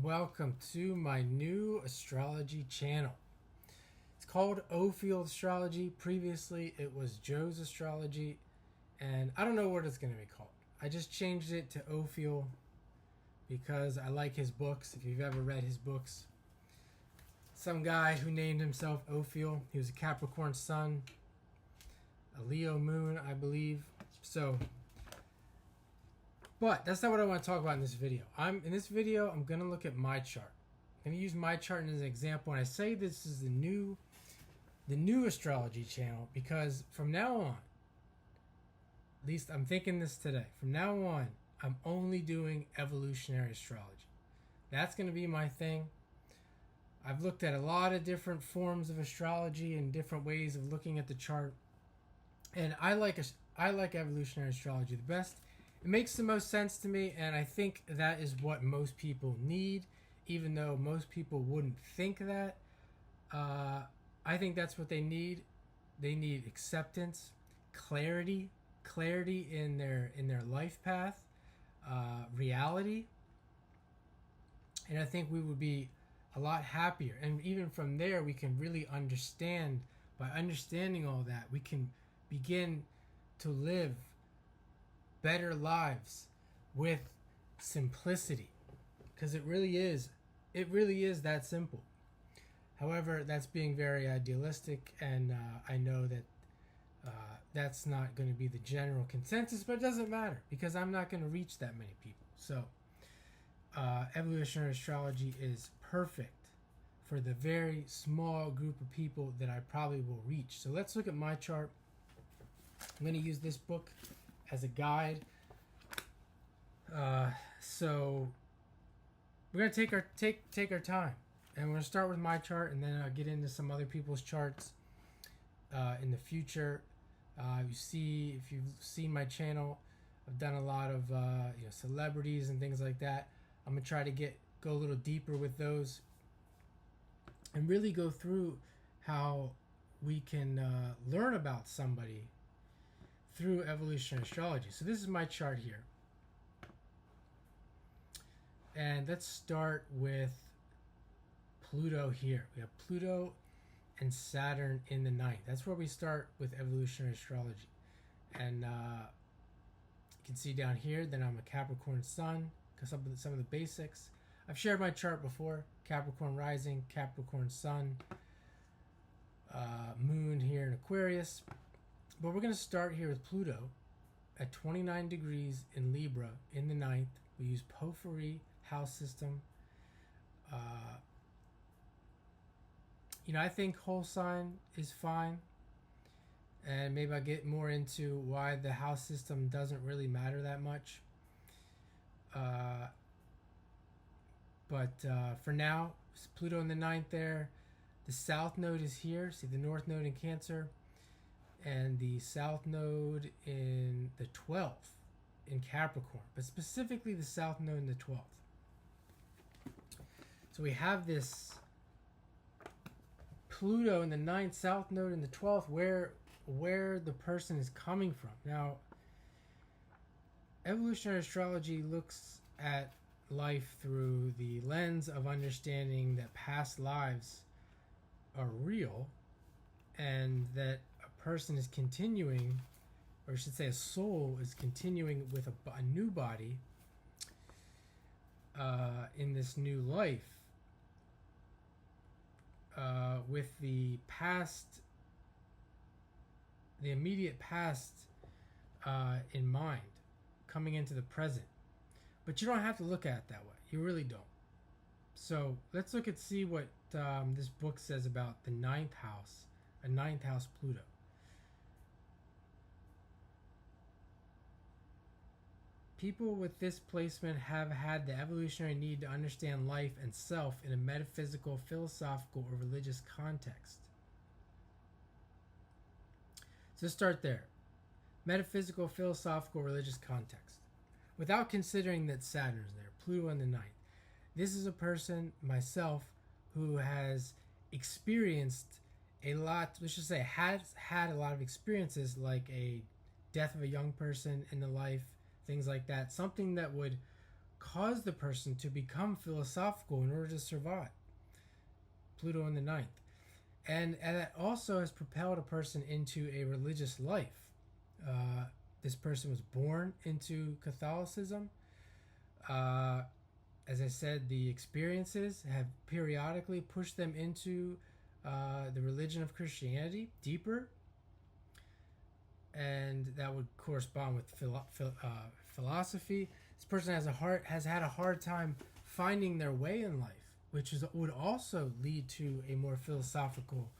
Welcome to my new astrology channel. It's called Ofield Astrology. Previously, it was Joe's Astrology, and I don't know what it's going to be called. I just changed it to Ofield because I like his books. If you've ever read his books, some guy who named himself Ofield. He was a Capricorn sun, a Leo moon, I believe. But that's not what I want to talk about in this video. In this video, I'm going to look at my chart. I'm going to use my chart as an example. And I say this is the new astrology channel because from now on, at least I'm thinking this today, from now on, I'm only doing evolutionary astrology. That's going to be my thing. I've looked at a lot of different forms of astrology and different ways of looking at the chart. And I like evolutionary astrology the best. It makes the most sense to me, and I think that is what most people need, even though most people wouldn't think that. I think that's what they need. They need acceptance, clarity in their life path, reality, and I think we would be a lot happier. And even from there, we can really understand. By understanding all that, we can begin to live better lives with simplicity, because it really is that simple. However, that's being very idealistic, and I know that that's not going to be the general consensus, but it doesn't matter because I'm not going to reach that many people. So evolutionary astrology is perfect for the very small group of people that I probably will reach. So let's look at my chart. I'm going to use this book as a guide. So we're gonna take our time, and we're gonna start with my chart, and then I'll get into some other people's charts in the future. If you've seen my channel, I've done a lot of celebrities and things like that. I'm gonna try to go a little deeper with those, and really go through how we can learn about somebody through evolutionary astrology. So this is my chart here. And let's start with Pluto here. We have Pluto and Saturn in the ninth. That's where we start with evolutionary astrology. And you can see down here that I'm a Capricorn sun, because some of the basics. I've shared my chart before. Capricorn rising, Capricorn sun, moon here in Aquarius. But we're going to start here with Pluto at 29 degrees in Libra in the ninth. We use Porphyry house system. I think whole sign is fine. And maybe I'll get more into why the house system doesn't really matter that much. But for now, it's Pluto in the ninth there. The south node is here. See the north node in Cancer. And the south node in the 12th in Capricorn, but specifically the south node in the 12th. So we have this Pluto in the 9th, south node in the 12th, where the person is coming from. Now, evolutionary astrology looks at life through the lens of understanding that past lives are real, and that a person is continuing, or I should say a soul is continuing with a new body in this new life, with the immediate past in mind, coming into the present. But you don't have to look at it that way. You really don't. So let's see what this book says about the ninth house, a ninth house Pluto. People with this placement have had the evolutionary need to understand life and self in a metaphysical, philosophical, or religious context. So let's start there. Metaphysical, philosophical, religious context. Without considering that Saturn is there, Pluto in the ninth. This is a person, myself, who has experienced a lot, let's just say has had a lot of experiences, like a death of a young person in the life, things like that. Something that would cause the person to become philosophical in order to survive. Pluto in the ninth. And it also has propelled a person into a religious life. This person was born into Catholicism. As I said, the experiences have periodically pushed them into the religion of Christianity deeper, and that would correspond with philosophy. This person has had a hard time finding their way in life, which would also lead to a more philosophical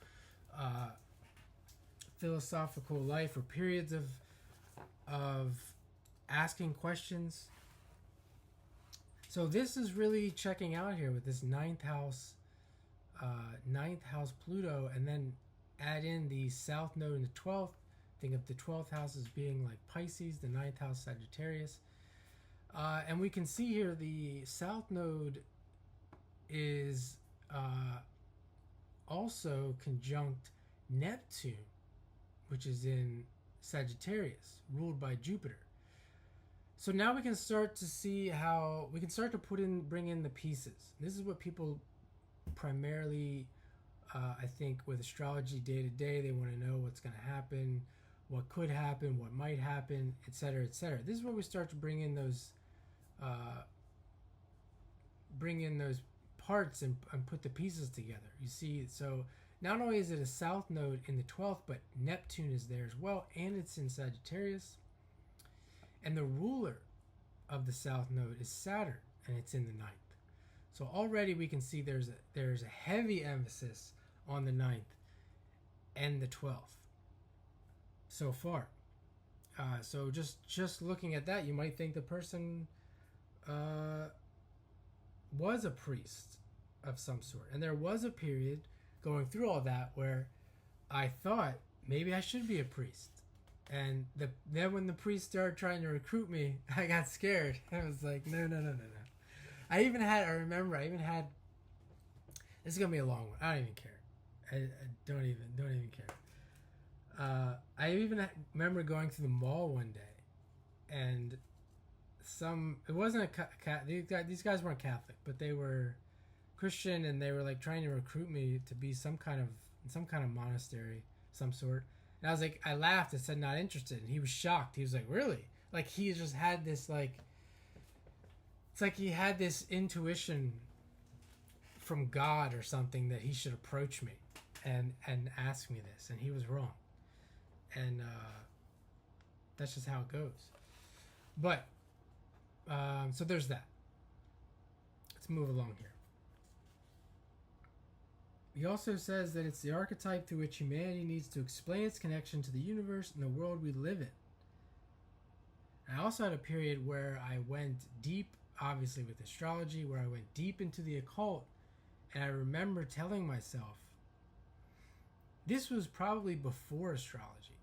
life, or periods of asking questions. So this is really checking out here with this ninth house Pluto, and then add in the south node in the 12th. Think of the 12th house as being like Pisces, the ninth house Sagittarius. And we can see here the south node is also conjunct Neptune, which is in Sagittarius, ruled by Jupiter. So now we can start to see how we can start to bring in the pieces. This is what people primarily, I think, with astrology day to day, they want to know what's going to happen, what could happen, what might happen, etc., etc. This is where we start to bring in those parts and put the pieces together. You see, so not only is it a south node in the 12th, but Neptune is there as well, and it's in Sagittarius. And the ruler of the south node is Saturn, and it's in the ninth. So already we can see there's a heavy emphasis on the ninth and the 12th so far. So just looking at that, you might think the person was a priest of some sort. And there was a period going through all that where I thought maybe I should be a priest. And then when the priest started trying to recruit me, I got scared. I was like, no. I even had, this is going to be a long one. I don't even care. I don't even care. I even remember going to the mall one day, and it wasn't these guys weren't Catholic, but they were Christian, and they were like trying to recruit me to be some kind of monastery, some sort. And I was like, I laughed and said not interested, and he was shocked. He was like, really? Like he just had this it's like he had this intuition from God or something that he should approach me and ask me this, and he was wrong. And that's just how it goes. But so there's that. Let's move along here. He also says that it's the archetype through which humanity needs to explain its connection to the universe and the world we live in. I also had a period where I went deep, obviously with astrology, where I went deep into the occult, and I remember telling myself, this was probably before astrology.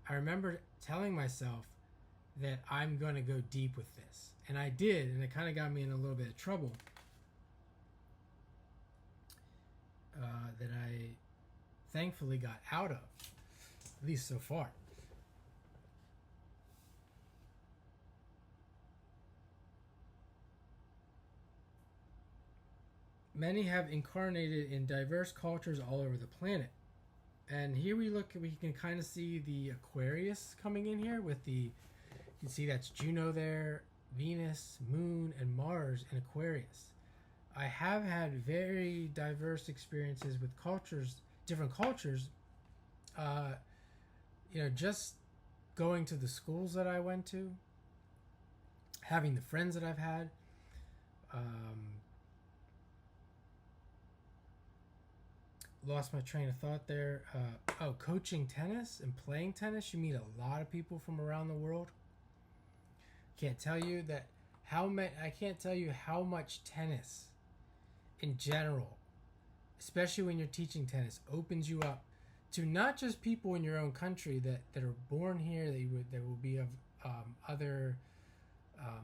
I remember telling myself that I'm going to go deep with this. And I did, and it kind of got me in a little bit of trouble. That I thankfully got out of, at least so far. Many have incarnated in diverse cultures all over the planet. And here we can kind of see the Aquarius coming in here with you can see that's Juno there, Venus, Moon, and Mars in Aquarius. I have had very diverse experiences with different cultures. Just going to the schools that I went to, having the friends that I've had. Lost my train of thought there. Coaching tennis and playing tennis, you meet a lot of people from around the world. Can't tell you how much tennis in general, especially when you're teaching tennis, opens you up to not just people in your own country that are born here, that will be of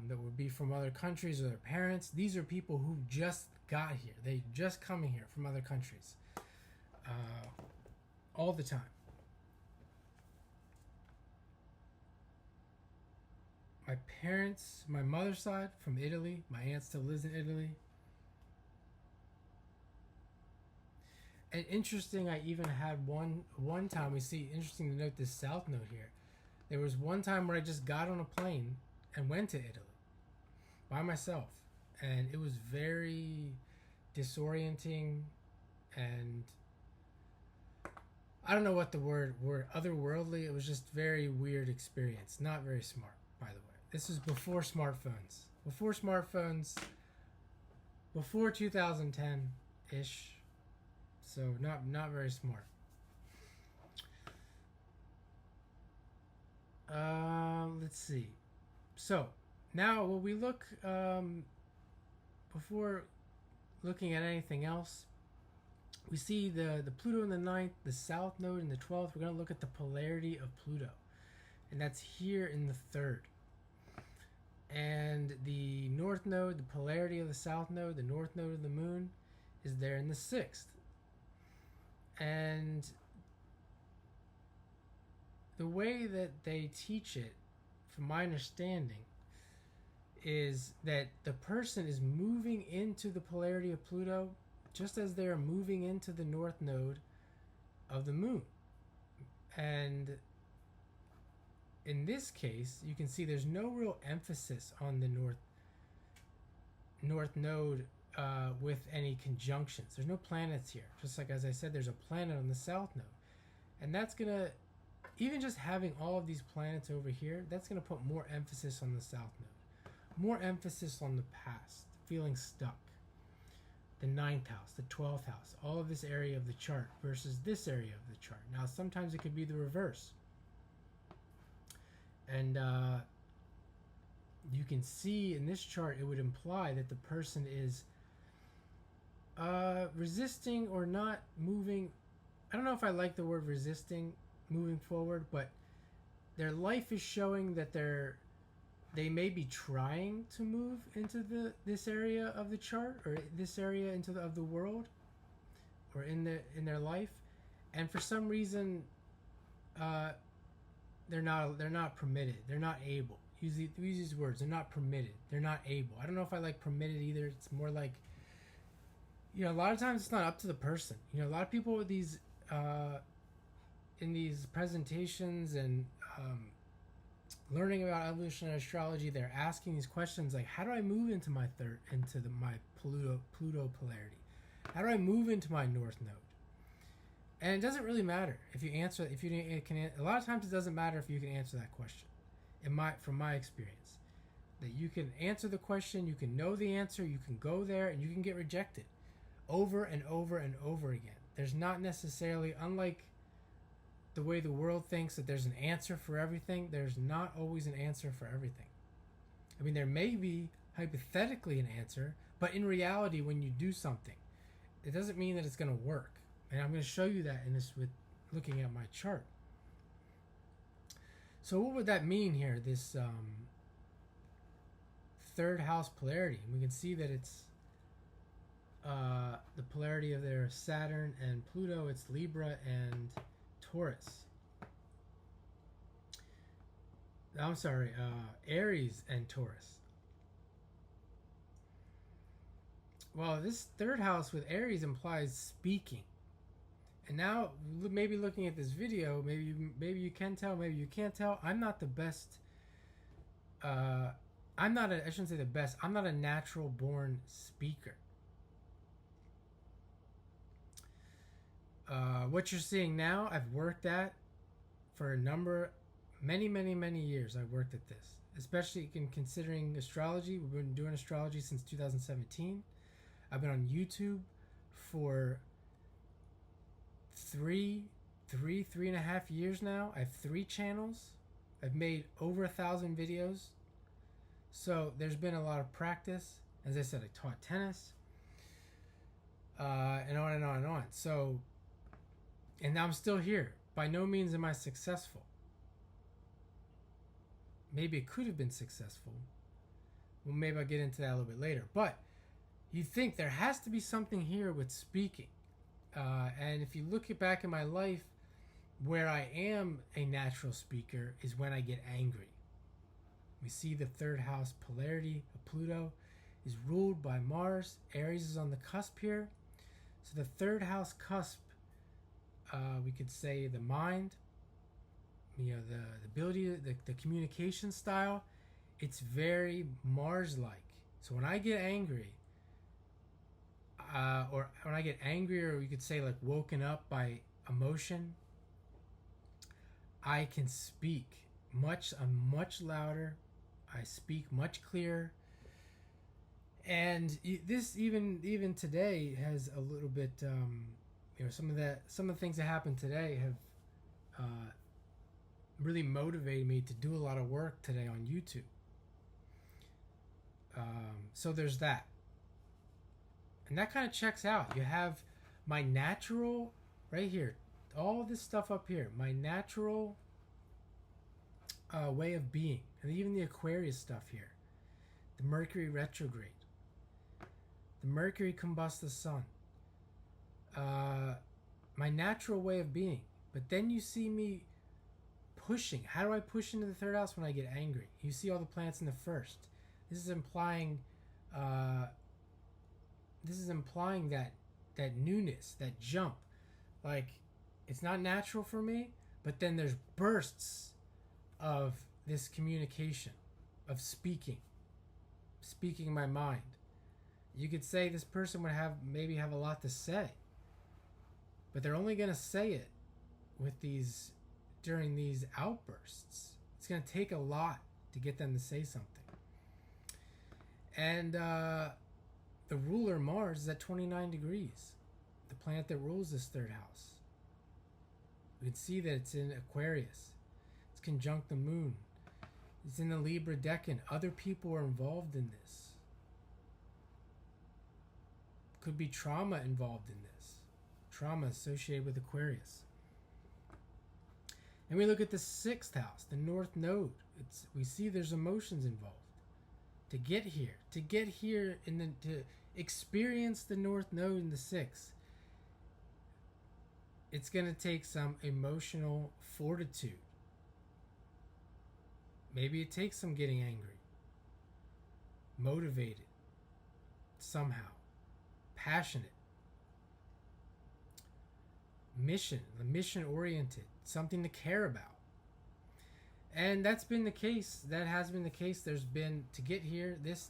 that would be from other countries or their parents. These are people who just got here. They just coming here from other countries, all the time. my parents, my mother's side from Italy. My aunt still lives in Italy. And interesting, I even had one time, we see, interesting to note this south node here. There was one time where I just got on a plane and went to Italy by myself. And it was very disorienting, and I don't know what the word otherworldly. It was just very weird experience. Not very smart, by the way. This was before smartphones. Before 2010-ish. So not very smart. Let's see. So now when we look before looking at anything else, we see the Pluto in the 9th, the south node in the 12th. We're going to look at the polarity of Pluto, and that's here in the 3rd. And the north node, the polarity of the south node, the north node of the moon, is there in the 6th. And the way that they teach it, from my understanding, is that the person is moving into the polarity of Pluto just as they're moving into the north node of the moon. And in this case, you can see there's no real emphasis on the north node with any conjunctions. There's no planets here. Just like, as I said, there's a planet on the south node. And that's going to, even just having all of these planets over here, that's going to put more emphasis on the south node. More emphasis on the past, feeling stuck. The 9th house, the 12th house, all of this area of the chart versus this area of the chart. Now, sometimes it could be the reverse. And you can see in this chart, it would imply that the person is resisting or not moving. I don't know if I like the word resisting, moving forward, but their life is showing that they may be trying to move into this area of the chart, or this area of the world, or in their life, and for some reason they're not permitted, they're not able. We use these words. They're not permitted, they're not able. I don't know if I like permitted either. It's more like, a lot of times it's not up to the person. A lot of people with these in these presentations and learning about evolutionary astrology, they're asking these questions like, how do I move into my my Pluto polarity? How do I move into my north node? And it doesn't really matter if you answer. A lot of times it doesn't matter if you can answer that question. From my experience, that you can answer the question, you can know the answer, you can go there, and you can get rejected over and over and over again. There's not necessarily, unlike the way the world thinks that there's an answer for everything, there's not always an answer for everything. I mean, there may be hypothetically an answer, but in reality, when you do something, it doesn't mean that it's going to work. And I'm going to show you that in this with looking at my chart. So what would that mean here, this 3rd house polarity? And we can see that it's the polarity of their Saturn and Pluto. It's Libra and Taurus. I'm sorry, Aries and Taurus. Well, this 3rd house with Aries implies speaking. And now, maybe looking at this video, maybe you can tell, maybe you can't tell. I'm not the best. I shouldn't say the best. I'm not a natural born speaker. What you're seeing now, I've worked at for many years. I've worked at this, especially in considering astrology. We've been doing astrology since 2017. I've been on YouTube for three and a half years now. I have 3 channels. I've made over 1,000 videos. So there's been a lot of practice. As I said, I taught tennis, and on and on and on. So, and now I'm still here. By no means am I successful. Maybe it could have been successful. Well, maybe I'll get into that a little bit later. But you think there has to be something here with speaking. And if you look back in my life, where I am a natural speaker is when I get angry. We see the third house polarity of Pluto is ruled by Mars. Aries is on the cusp here. So the third house cusp, we could say the mind, the ability, the communication style, it's very Mars-like. So when I get angry, or when I get angry, or we could say like woken up by emotion, I can speak I'm much louder. I speak much clearer. And this even today has a little bit, some of the things that happened today have really motivated me to do a lot of work today on YouTube. So there's that. And that kind of checks out. You have my natural, right here, all this stuff up here, my natural way of being, and even the Aquarius stuff here, the Mercury retrograde, the Mercury combusts the sun, my natural way of being. But then you see me pushing. How do I push into the third house when I get angry? You see all the planets in the first. This is implying that newness, that jump. Like, it's not natural for me, but then there's bursts of this communication, of speaking my mind. You could say this person would maybe have a lot to say, but they're only going to say it during these outbursts. It's going to take a lot to get them to say something. And the ruler Mars is at 29 degrees, the planet that rules this third house. We can see that it's in Aquarius. It's conjunct the moon. It's in the Libra decan. Other people are involved in this. Could be trauma involved in this. Trauma associated with Aquarius. And we look at the sixth house, the North Node. We see there's emotions involved. To get here, to experience the North Node in the sixth, it's going to take some emotional fortitude. Maybe it takes some getting angry, motivated, somehow, passionate, mission-oriented, something to care about. And that's been the case. That has been the case. There's been, to get here, this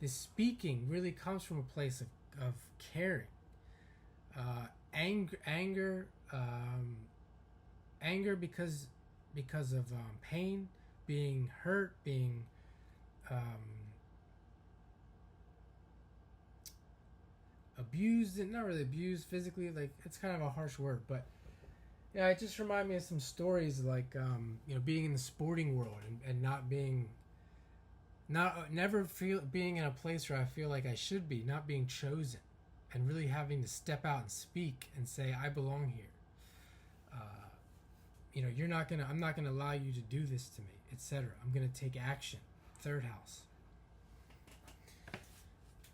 speaking really comes from a place of caring. Anger because of pain, being hurt, being abused, and not really abused physically, like, it's kind of a harsh word, but yeah, it just reminded me of some stories like being in the sporting world and never being in a place where I feel like I should be, not being chosen, and really having to step out and speak and say, I belong here. I'm not gonna allow you to do this to me, etc. I'm gonna take action. Third house.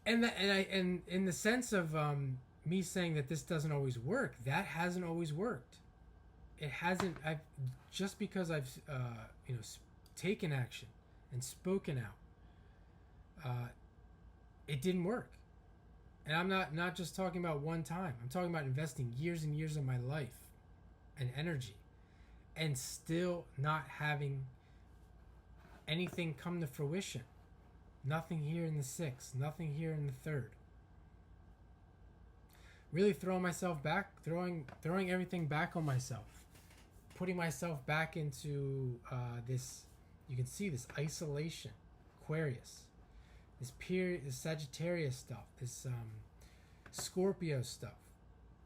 And in the sense of me saying that this doesn't always work, that hasn't always worked. It hasn't. Just because I've taken action and spoken out, it didn't work. And I'm not just talking about one time. I'm talking about investing years and years of my life and energy, and still not having anything come to fruition. Nothing here in the sixth, nothing here in the third. Really throwing myself back, throwing everything back on myself, putting myself back into this. You can see this isolation, Aquarius, this period, this Sagittarius stuff, this Scorpio stuff,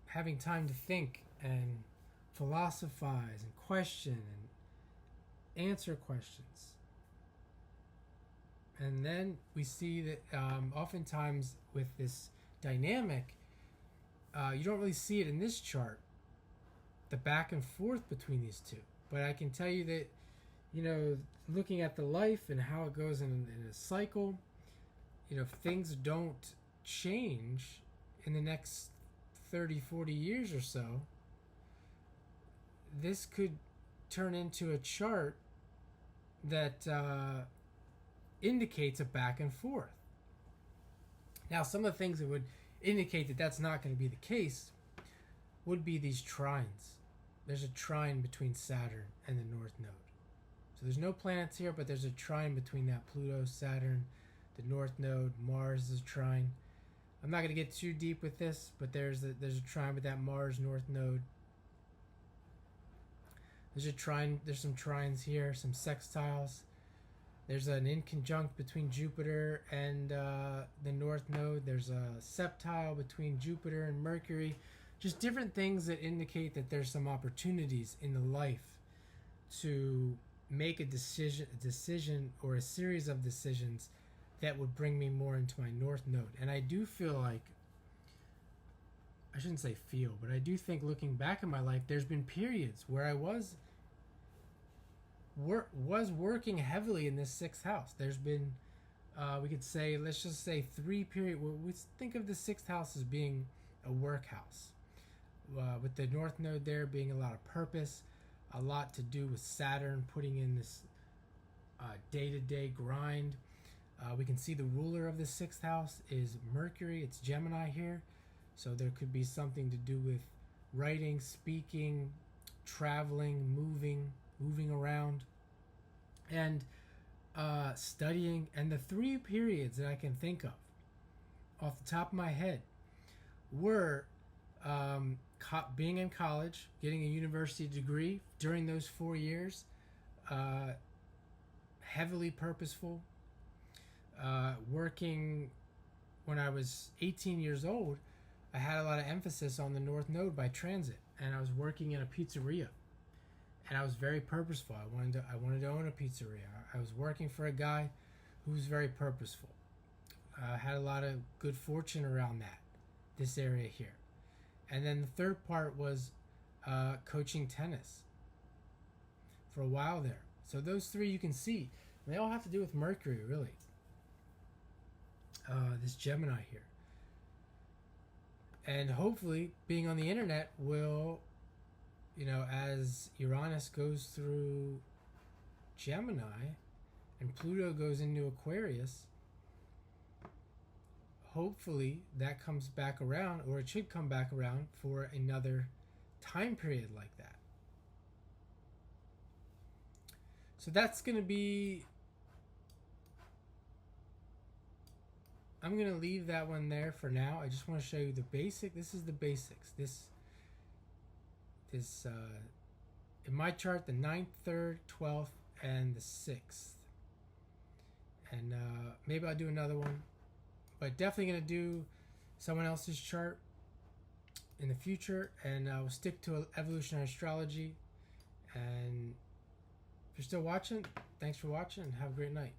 having time to think and philosophize and question and answer questions. And then we see that oftentimes with this dynamic, you don't really see it in this chart, the back and forth between these two. But I can tell you that, looking at the life and how it goes in a cycle, if things don't change in the next 30, 40 years or so, this could turn into a chart that indicates a back and forth. Now, some of the things that would indicate that that's not going to be the case would be these trines. There's a trine between Saturn and the North Node. So there's no planets here, but there's a trine between that Pluto, Saturn, the North Node, Mars is a trine. I'm not going to get too deep with this, but there's a trine with that Mars North Node. There's a trine. There's some trines here, some sextiles. There's an inconjunct between Jupiter and the North Node. There's a septile between Jupiter and Mercury. Just different things that indicate that there's some opportunities in the life to make a decision or a series of decisions that would bring me more into my North Node. And I do feel like, I shouldn't say feel, but I do think looking back at my life, there's been periods where I was working heavily in this sixth house. There's been, we could say, let's just say 3 periods. We think of the sixth house as being a work house. With the North Node there being a lot of purpose, a lot to do with Saturn putting in this day-to-day grind. We can see the ruler of the sixth house is Mercury. It's Gemini here. So there could be something to do with writing, speaking, traveling, moving around, and studying. And the 3 periods that I can think of off the top of my head were being in college, getting a university degree during those 4 years, heavily purposeful, working when I was 18 years old. I had a lot of emphasis on the North Node by transit, and I was working in a pizzeria, and I was very purposeful. I wanted to own a pizzeria. I was working for a guy who was very purposeful. Had a lot of good fortune around this area here. And then the third part was coaching tennis for a while there. So those 3 you can see, they all have to do with Mercury, really. This Gemini here. And hopefully being on the internet will, as Uranus goes through Gemini and Pluto goes into Aquarius, hopefully that comes back around, or it should come back around for another time period like that. So that's going to be, I'm going to leave that one there for now. I just want to show you the basic. This is the basics. This in my chart, the 9th, 3rd, 12th, and the 6th. And maybe I'll do another one. But definitely going to do someone else's chart in the future. And we'll stick to evolutionary astrology. And if you're still watching, thanks for watching and have a great night.